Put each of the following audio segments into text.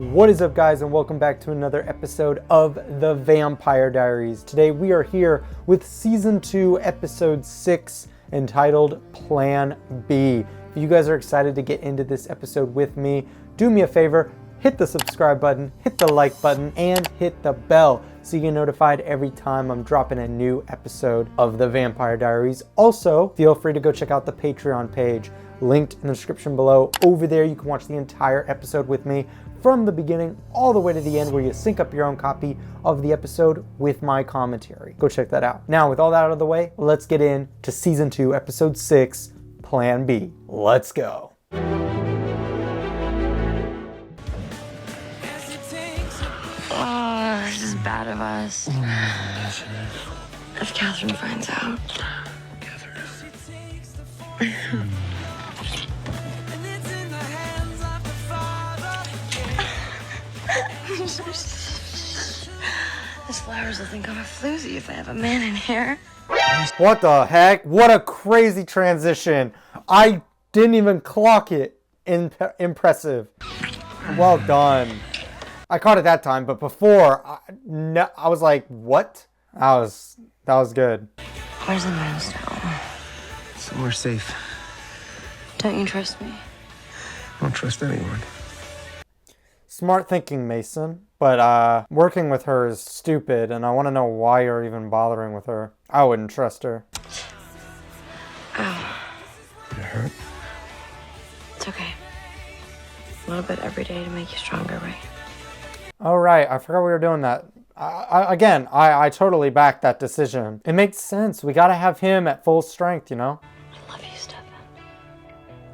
What is up, guys, and welcome back to another episode of The Vampire Diaries. Today we are here with Season 2, Episode 6, entitled Plan B. If you guys are excited to get into this episode with me, do me a favor, hit the subscribe button, hit the like button, and hit the bell so you get notified every time I'm dropping a new episode of The Vampire Diaries. Also, feel free to go check out the Patreon page, linked in the description below. Over there you can watch the entire episode with me from the beginning all the way to the end, where you sync up your own copy of the episode with my commentary. Go check that out. Now, with all that out of the way, let's get into Season 2, Episode 6, Plan B. Let's go. Oh, this is bad of us. If Katherine finds out. These flowers will think I'm a floozy if I have a man in here. What the heck? What a crazy transition. I didn't even clock it. Impressive. Well done. I caught it that time, but before, I was like, what? That was good. Where's the moonstone? Somewhere safe. Don't you trust me? I don't trust anyone. Smart thinking, Mason. But working with her is stupid, and I want to know why you're even bothering with her. I wouldn't trust her. Oh. Did it hurt? It's okay. A little bit every day to make you stronger, right? Oh, right. I forgot we were doing that. I totally back that decision. It makes sense. We got to have him at full strength, you know? I love you, Stefan.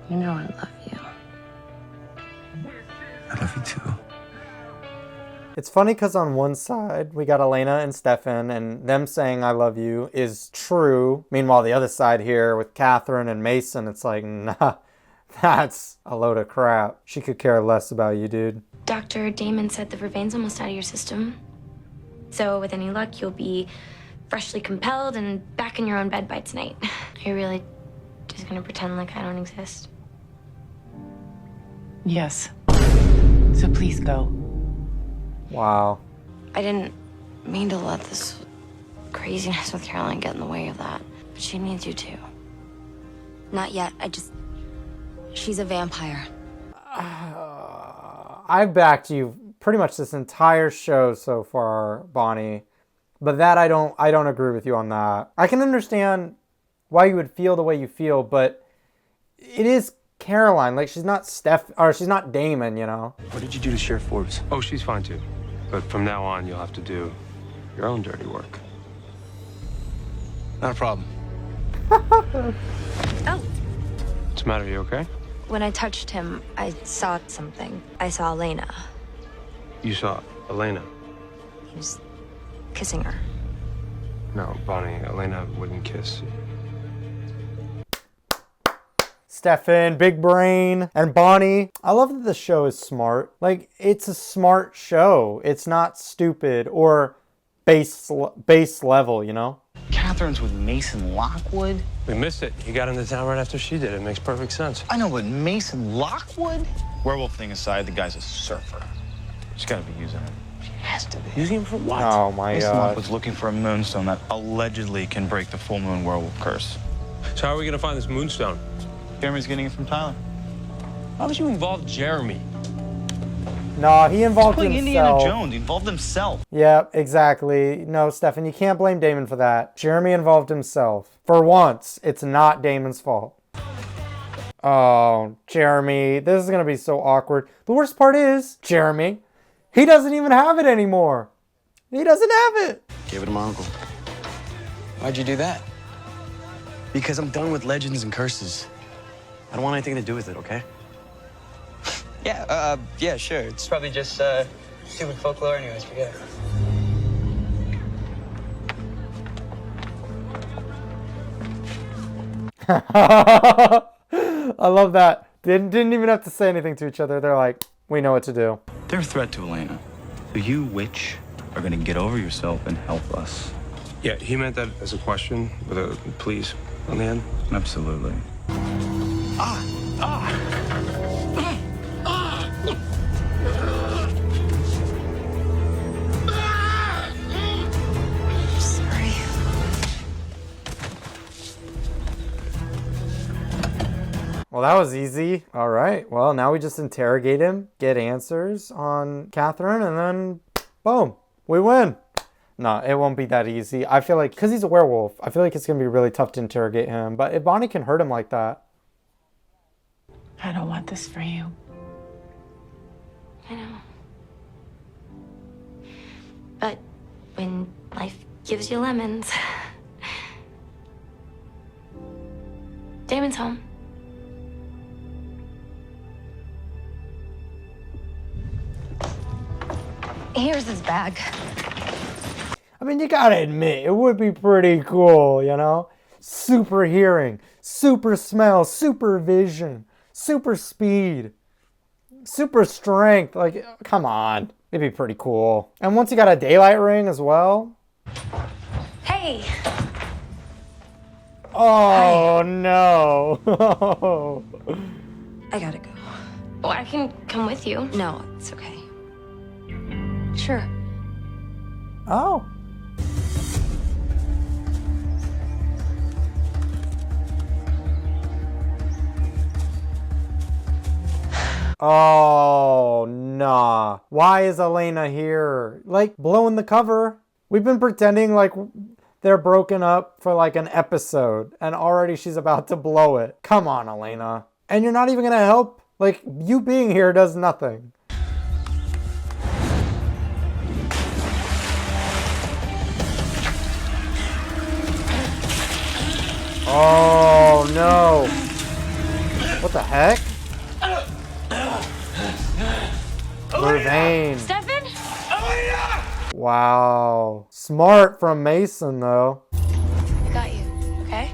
You know I love you. I love you too. It's funny because on one side, we got Elena and Stefan, and them saying I love you is true. Meanwhile, the other side here with Katherine and Mason, it's like, nah, that's a load of crap. She could care less about you, dude. Dr. Damon said the vervain's almost out of your system. So with any luck, you'll be freshly compelled and back in your own bed by tonight. Are you really just gonna pretend like I don't exist? Yes. So please go. Wow. I didn't mean to let this craziness with Caroline get in the way of that. But she needs you too. Not yet. She's a vampire. I've backed you pretty much this entire show so far, Bonnie. But that I don't agree with you on that. I can understand why you would feel the way you feel, but it is Caroline. Like, she's not she's not Damon, you know? What did you do to Sheriff Forbes? Oh, she's fine too. But from now on, you'll have to do your own dirty work. Not a problem. Oh. What's the matter? You okay? When I touched him, I saw something. I saw Elena. You saw Elena? He was kissing her. No, Bonnie, Elena wouldn't kiss. Stefan, big brain, and Bonnie. I love that the show is smart. Like, it's a smart show. It's not stupid or base level, you know? Katherine's with Mason Lockwood? We missed it. He got into town right after she did. It makes perfect sense. I know, but Mason Lockwood? Werewolf thing aside, the guy's a surfer. She's gotta be using him. She has to be. Using him for what? Oh my Mason god. Lockwood's looking for a moonstone that allegedly can break the full moon werewolf curse. So how are we gonna find this moonstone? Jeremy's getting it from Tyler. How would you involve Jeremy? Nah, he involved Playing himself. Indiana Jones, he involved himself. Yeah, exactly. No, Stefan, you can't blame Damon for that. Jeremy involved himself. For once, it's not Damon's fault. Oh, Jeremy, this is gonna be so awkward. The worst part is, Jeremy, he doesn't even have it anymore. He doesn't have it. Gave it to my uncle. Why'd you do that? Because I'm done with legends and curses. I don't want anything to do with it, okay? Yeah, sure. It's probably just stupid folklore anyways, forget it. I love that. Didn't even have to say anything to each other. They're like, we know what to do. They're a threat to Elena. So you, witch, are gonna get over yourself and help us. Yeah, he meant that as a question with a please on the end. Absolutely. Well, that was easy. All right. Well, now we just interrogate him, get answers on Katherine, and then boom, we win. No, it won't be that easy. I feel like, because he's a werewolf, I feel like it's going to be really tough to interrogate him. But if Bonnie can hurt him like that. I don't want this for you. I know. But when life gives you lemons, Damon's home. Here's his bag. I mean, you gotta admit, it would be pretty cool, you know? Super hearing, super smell, super vision, super speed, super strength. Like, come on. It'd be pretty cool. And once you got a daylight ring as well. Hey! Oh, no. I gotta go. Well, I can come with you. No, it's okay. Sure. Oh. Oh, nah. Why is Elena here? Like, blowing the cover. We've been pretending like they're broken up for like an episode, and already she's about to blow it. Come on, Elena. And you're not even gonna help? Like, you being here does nothing. Oh, no. What the heck? Vervain. Stefan? Wow. Smart from Mason, though. I got you, okay?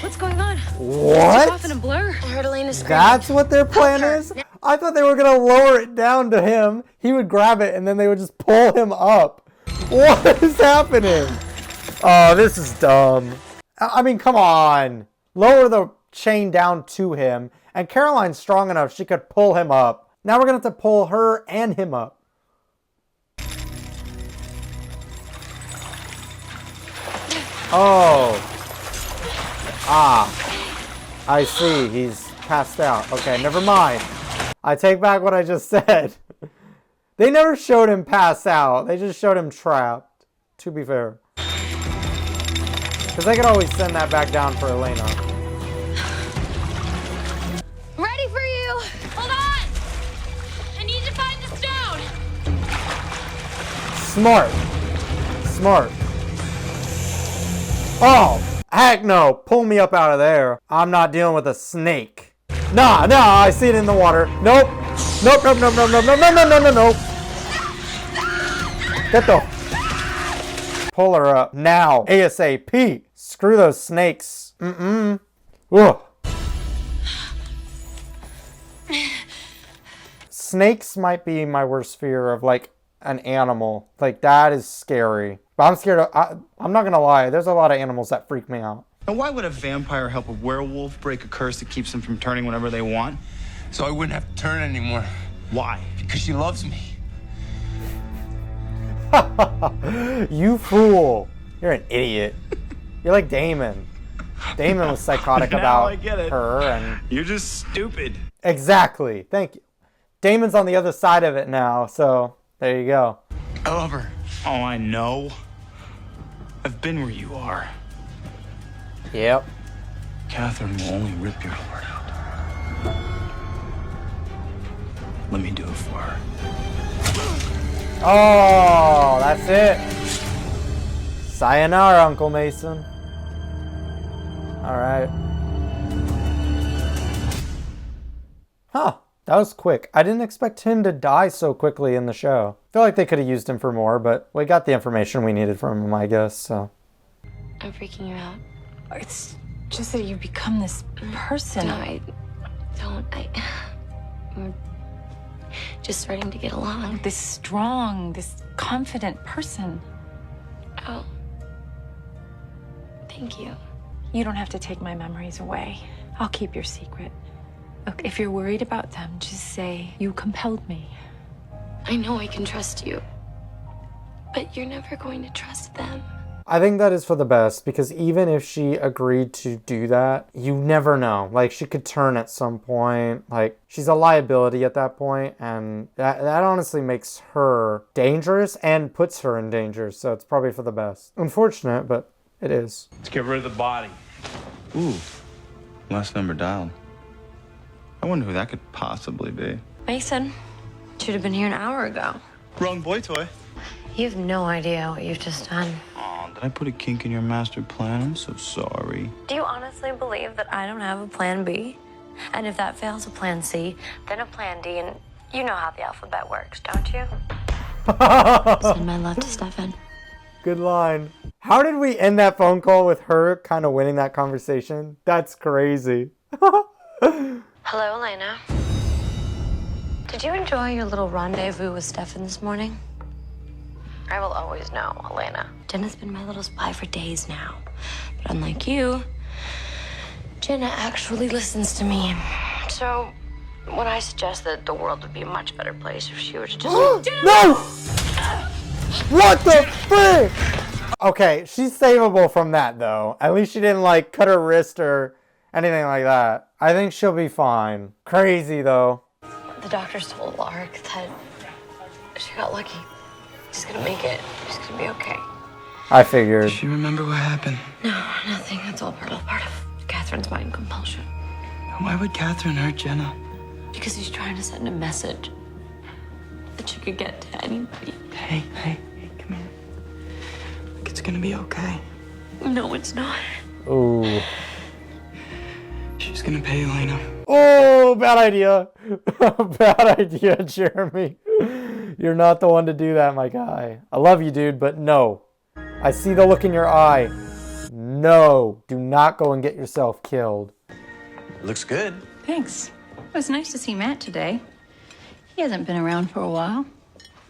What's going on? What? Off in a blur. I heard Elena scream. That's what their plan is? I thought they were going to lower it down to him. He would grab it, and then they would just pull him up. What is happening? Oh, this is dumb. I mean, come on. Lower the chain down to him. And Caroline's strong enough she could pull him up. Now we're going to have to pull her and him up. Oh. Ah. I see. He's passed out. Okay, never mind. I take back what I just said. They never showed him pass out. They just showed him trapped, to be fair. Because they could always send that back down for Elena. Ready for you! Hold on! I need to find the stone! Smart. Smart. Oh, heck no. Pull me up out of there. I'm not dealing with a snake. Nah, I see it in the water. Nope. Nope. Nope. Get the... Pull her up now. ASAP. Screw those snakes. Ugh. Snakes might be my worst fear of, like, an animal. Like, that is scary. But I'm scared of... I'm not gonna lie. There's a lot of animals that freak me out. And why would a vampire help a werewolf break a curse that keeps them from turning whenever they want? So I wouldn't have to turn anymore. Why? Because she loves me. You fool. You're an idiot. You're like Damon. Damon was psychotic Now about I get it. her and... You're just stupid. Exactly. Thank you. Damon's on the other side of it now, so there you go. I love her. Oh, I know. I've been where you are. Yep. Katherine will only rip your heart out. Let me do it for her. Oh, that's it. Sayonara, Uncle Mason. All right. Huh. That was quick. I didn't expect him to die so quickly in the show. I feel like they could have used him for more, but we got the information we needed from him, I guess, so. I'm freaking you out. It's just that you become this person. No, I don't. We're just starting to get along. This strong, this confident person. Oh. Thank you. You don't have to take my memories away. I'll keep your secret. Look, if you're worried about them, just say, you compelled me. I know I can trust you. But you're never going to trust them. I think that is for the best, because even if she agreed to do that, you never know. Like, she could turn at some point. Like, she's a liability at that point, and that honestly makes her dangerous and puts her in danger, so it's probably for the best. Unfortunate, but it is. Let's get rid of the body. Ooh, last number dialed. I wonder who that could possibly be. Mason, should have been here an hour ago. Wrong boy toy. You have no idea what you've just done. Oh, did I put a kink in your master plan? I'm so sorry. Do you honestly believe that I don't have a plan B? And if that fails a plan C, then a plan D, and you know how the alphabet works, don't you? Send my love to Stefan. Good line. How did we end that phone call with her kind of winning that conversation? That's crazy. Hello, Elena. Did you enjoy your little rendezvous with Stefan this morning? I will always know, Elena. Jenna's been my little spy for days now. But unlike you, Jenna actually listens to me. So, when I suggest that the world would be a much better place if she were to just... No! What the frick? Okay, she's savable from that, though. At least she didn't, like, cut her wrist or anything like that. I think she'll be fine. Crazy, though. The doctors told Lark that she got lucky. She's gonna make it. She's gonna be okay. I figured. Does she remember what happened? No, nothing. That's all part of Catherine's mind compulsion. Why would Katherine hurt Jenna? Because he's trying to send a message that she could get to anybody. Hey, come here. Look, it's gonna be okay. No, it's not. Ooh. She's gonna pay Elena. Oh, bad idea. Bad idea, Jeremy. You're not the one to do that, my guy. I love you, dude, but no. I see the look in your eye. No. Do not go and get yourself killed. Looks good. Thanks. It was nice to see Matt today. He hasn't been around for a while.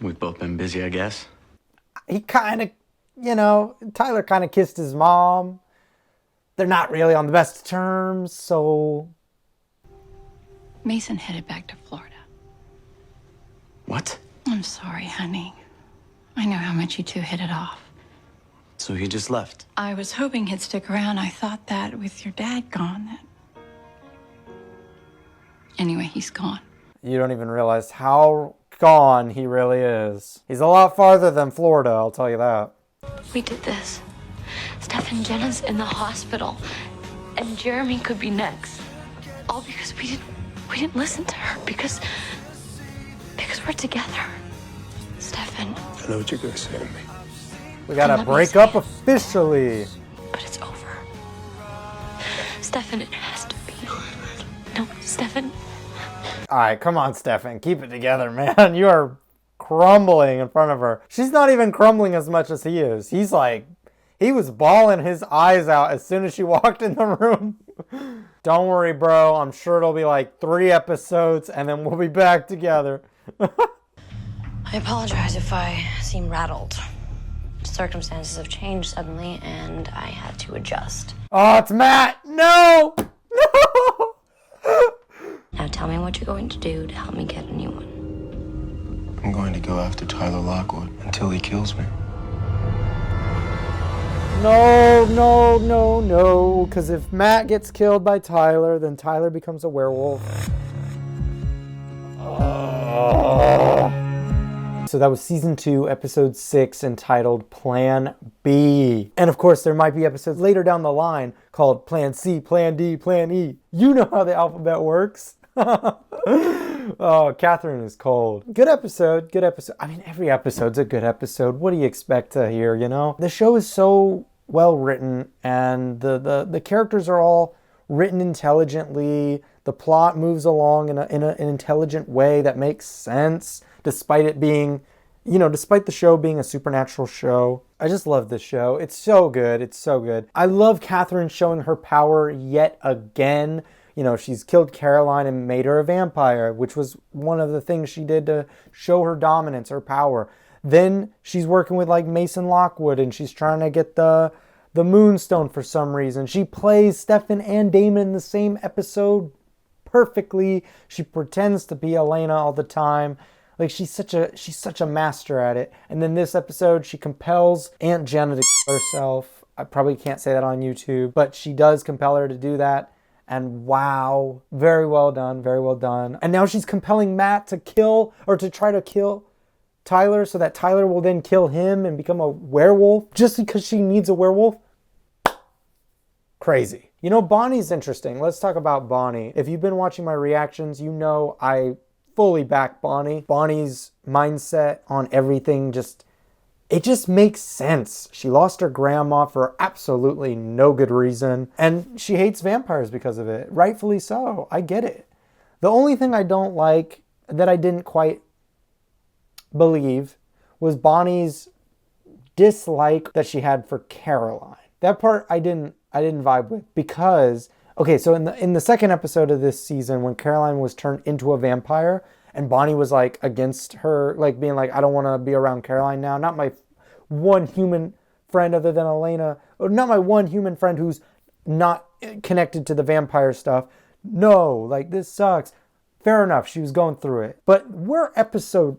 We've both been busy, I guess. He kind of, Tyler kind of kissed his mom. They're not really on the best terms, so... Mason headed back to Florida. What? I'm sorry, honey. I know how much you two hit it off. So he just left? I was hoping he'd stick around. I thought that with your dad gone, that... Anyway, he's gone. You don't even realize how gone he really is. He's a lot farther than Florida, I'll tell you that. We did this. Stefan, Jenna's in the hospital, and Jeremy could be next. All because we didn't listen to her, because we're together. Stefan. I know what you're gonna say to me. We gotta break up officially. But it's over. Stefan, it has to be. No, Stefan. Alright, come on, Stefan. Keep it together, man. You are crumbling in front of her. She's not even crumbling as much as he is. He's like, he was bawling his eyes out as soon as she walked in the room. Don't worry, bro. I'm sure it'll be like 3 episodes and then we'll be back together. I apologize if I seem rattled. Circumstances have changed suddenly, and I had to adjust. Oh, it's Matt! No! No! Now tell me what you're going to do to help me get a new one. I'm going to go after Tyler Lockwood until he kills me. No, no, no, no. Because if Matt gets killed by Tyler, then Tyler becomes a werewolf. So that was season 2, episode 6, entitled Plan B. And of course, there might be episodes later down the line called Plan C, Plan D, Plan E. You know how the alphabet works. Oh, Katherine is cold. Good episode, good episode. I mean, every episode's a good episode. What do you expect to hear, The show is so well written, and the characters are all written intelligently. The plot moves along in an intelligent way that makes sense, despite it being, despite the show being a supernatural show. I just love this show. It's so good. It's so good. I love Katherine showing her power yet again. She's killed Caroline and made her a vampire, which was one of the things she did to show her dominance, her power. Then she's working with like Mason Lockwood, and she's trying to get the moonstone for some reason. She plays Stefan and Damon in the same episode perfectly. She pretends to be Elena all the time. Like she's such a master at it. And then this episode, she compels Aunt Jenna to kill herself. I probably can't say that on YouTube, but she does compel her to do that. And wow, very well done, very well done. And now she's compelling Matt to kill, or to try to kill Tyler, so that Tyler will then kill him and become a werewolf just because she needs a werewolf. Crazy. You know, Bonnie's interesting. Let's talk about Bonnie. If you've been watching my reactions, you know I fully back Bonnie. Bonnie's mindset on everything it just makes sense. She lost her grandma for absolutely no good reason, and she hates vampires because of it. Rightfully so. I get it. The only thing I don't like, that I didn't quite believe, was Bonnie's dislike that she had for Caroline. That part I didn't vibe with, because okay, so in the second episode of this season, when Caroline was turned into a vampire and Bonnie was like against her, like being like, I don't want to be around Caroline now, not my one human friend other than Elena, or not my one human friend who's not connected to the vampire stuff. No, like this sucks. Fair enough, she was going through it. But we're episode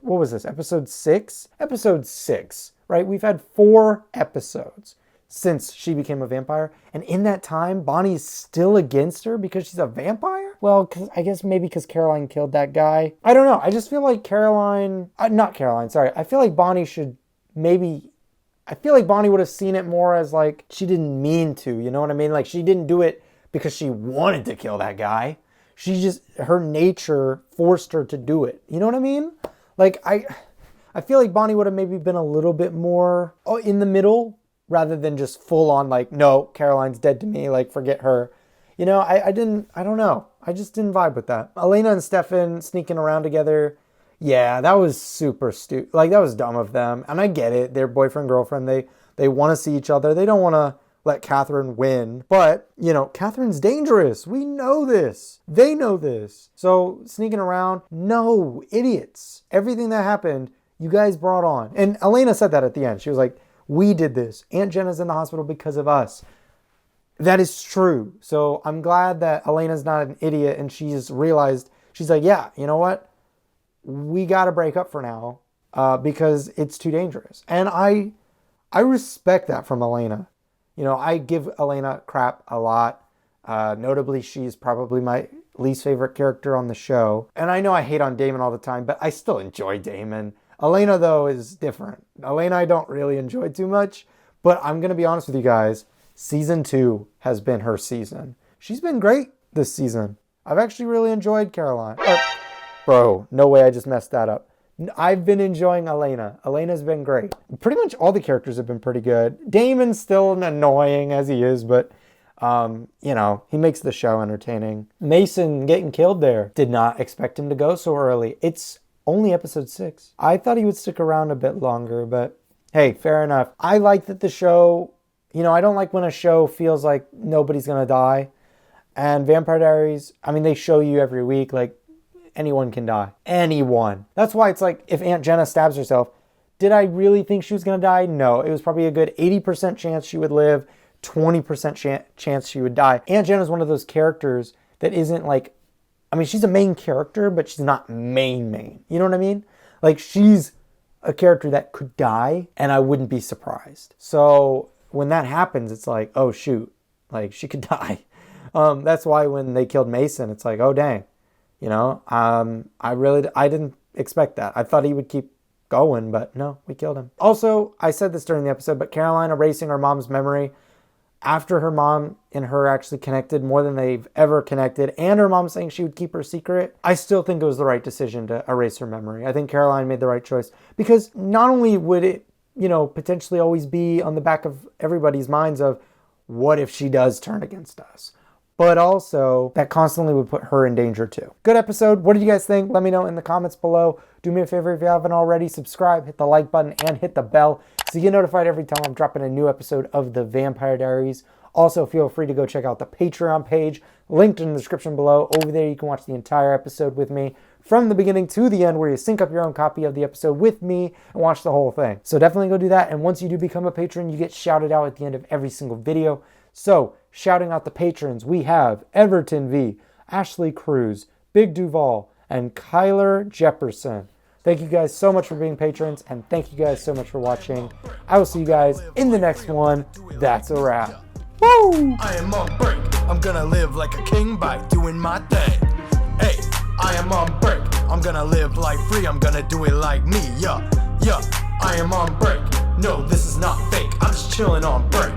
6? Episode 6, right? We've had 4 episodes since she became a vampire. And in that time, Bonnie's still against her because she's a vampire? Well, I guess maybe because Caroline killed that guy. I don't know. I just feel like I feel like Bonnie should maybe... I feel like Bonnie would have seen it more as like she didn't mean to, you know what I mean? Like she didn't do it because she wanted to kill that guy. Her nature forced her to do it. You know what I mean? Like I feel like Bonnie would have maybe been a little bit more in the middle, rather than just full on like, no, Caroline's dead to me, like forget her. You know, I don't know. I just didn't vibe with that. Elena and Stefan sneaking around together. Yeah, that was super stupid. Like that was dumb of them. And I get it. They're boyfriend, girlfriend. They want to see each other. They don't want to let Katherine win. But, you know, Katherine's dangerous. We know this. They know this. So sneaking around, no, idiots. Everything that happened, you guys brought on. And Elena said that at the end. She was like, we did this. Aunt Jenna's in the hospital because of us. That is true. So I'm glad that Elena's not an idiot and she's realized, she's like, yeah, you know what? We got to break up for now because it's too dangerous. And I respect that from Elena. You know, I give Elena crap a lot. Notably, she's probably my least favorite character on the show. And I know I hate on Damon all the time, but I still enjoy Damon. Elena, though, is different. Elena I don't really enjoy too much, but I'm going to be honest with you guys. Season 2 has been her season. She's been great this season. I've actually really enjoyed Caroline. Bro, no way I just messed that up. I've been enjoying Elena. Elena's been great. Pretty much all the characters have been pretty good. Damon's still annoying as he is, but you know, he makes the show entertaining. Mason getting killed there. Did not expect him to go so early. It's only episode 6. I thought he would stick around a bit longer, but hey, fair enough. I like that the show, you know, I don't like when a show feels like nobody's gonna die. And Vampire Diaries, I mean, they show you every week, like, anyone can die. Anyone. That's why it's like, if Aunt Jenna stabs herself, did I really think she was going to die? No. It was probably a good 80% chance she would live, 20% chance she would die. Aunt Jenna is one of those characters that isn't like, I mean, she's a main character, but she's not main. You know what I mean? Like, she's a character that could die, and I wouldn't be surprised. So when that happens, it's like, oh, shoot. Like, she could die. That's why when they killed Mason, it's like, oh, dang. You know, I didn't expect that. I thought he would keep going, but no, we killed him. Also, I said this during the episode, but Caroline erasing her mom's memory after her mom and her actually connected more than they've ever connected, and her mom saying she would keep her secret, I still think it was the right decision to erase her memory. I think Caroline made the right choice, because not only would it, you know, potentially always be on the back of everybody's minds of what if she does turn against us, but also that constantly would put her in danger too. Good episode. What did you guys think? Let me know in the comments below. Do me a favor if you haven't already, subscribe, hit the like button, and hit the bell so you get notified every time I'm dropping a new episode of the Vampire Diaries. Also, feel free to go check out the Patreon page, linked in the description below. Over there, you can watch the entire episode with me from the beginning to the end, where you sync up your own copy of the episode with me and watch the whole thing. So definitely go do that. And once you do become a patron, you get shouted out at the end of every single video. So, shouting out the patrons, we have Everton V, Ashley Cruz, Big Duval, and Kyler Jefferson. Thank you guys so much for being patrons, and thank you guys so much for watching. I will see you guys in the next one. That's a wrap. Woo! I am on break. I'm gonna live like a king by doing my thing. Hey, I am on break. I'm gonna live life free. I'm gonna do it like me. Yeah, I am on break. No, this is not fake. I'm just chilling on break.